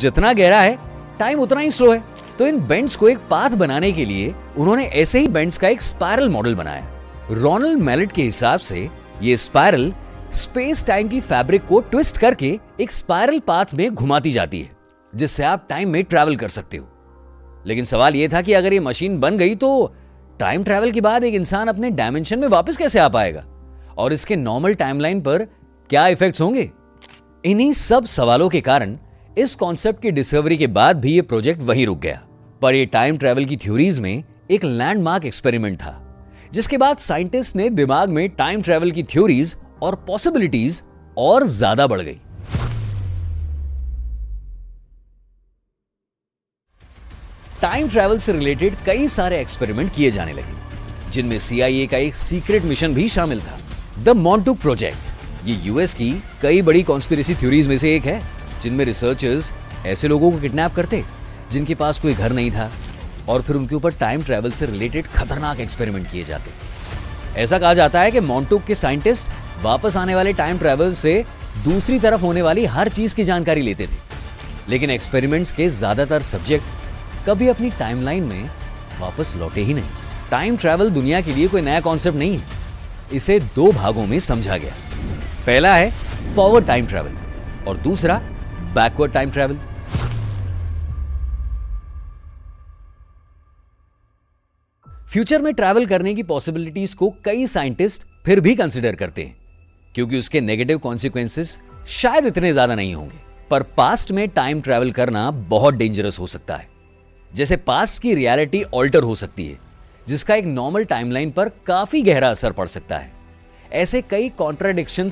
जितना गहरा है टाइम उतना ही स्लो है। तो इन बेंड्स को एक पाथ बनाने के लिए उन्होंने ऐसे ही बेंड्स का एक स्पाइरल मॉडल बनाया। रोनाल्ड मैलेट के हिसाब से ये स्पाइरल स्पेस टाइम की फैब्रिक को ट्विस्ट करके एक स्पाइरल पाथ में घुमाती जाती है, जिससे आप टाइम में ट्रैवल कर सकते हो। लेकिन सवाल यह था कि अगर ये मशीन बन गई तो टाइम ट्रैवल के बाद एक इंसान अपने डायमेंशन में वापस कैसे आ पाएगा और इसके नॉर्मल टाइमलाइन पर क्या इफेक्ट्स होंगे। इन्हीं सब सवालों के कारण इस कॉन्सेप्ट की डिस्कवरी के बाद भी ये प्रोजेक्ट वहीं रुक गया। पर ये टाइम ट्रैवल की थ्योरीज में एक लैंडमार्क एक्सपेरिमेंट था, जिसके बाद साइंटिस्ट ने दिमाग में टाइम ट्रैवल की थ्योरीज और पॉसिबिलिटीज और ज्यादा बढ़ गई। टाइम ट्रैवल से रिलेटेड कई सारे एक्सपेरिमेंट किए जाने लगे, जिनमें CIA का एक सीक्रेट मिशन भी शामिल था, द मॉन्टूक प्रोजेक्ट। ये यूएस की कई बड़ी कॉन्स्पिरेसी थ्योरीज में से एक है, जिनमें रिसर्चर्स ऐसे लोगों को किडनैप करते जिनके पास कोई घर नहीं था और फिर उनके ऊपर टाइम ट्रैवल से रिलेटेड खतरनाक एक्सपेरिमेंट किए जाते। ऐसा कहा जाता है कि मॉन्टूक के साइंटिस्ट वापस आने वाले टाइम ट्रैवल से दूसरी तरफ होने वाली हर चीज की जानकारी लेते थे, लेकिन एक्सपेरिमेंट्स के ज्यादातर सब्जेक्ट कभी अपनी टाइमलाइन में वापस लौटे ही नहीं। टाइम ट्रैवल दुनिया के लिए कोई नया कॉन्सेप्ट नहीं है। इसे दो भागों में समझा गया। पहला है फॉरवर्ड टाइम ट्रैवल और दूसरा बैकवर्ड टाइम ट्रैवल। फ्यूचर में ट्रैवल करने की पॉसिबिलिटीज को कई साइंटिस्ट फिर भी कंसीडर करते हैं, क्योंकि उसके नेगेटिव कॉन्सिक्वेंसेस शायद इतने ज्यादा नहीं होंगे। पर पास्ट में टाइम ट्रैवल करना बहुत डेंजरस हो सकता है। जैसे पास्ट की रियलिटी ऑल्टर हो सकती है, जिसका एक नॉर्मल टाइमलाइन पर काफी गहरा असर पड़ सकता है। ऐसे कई कॉन्ट्राडिक्शंस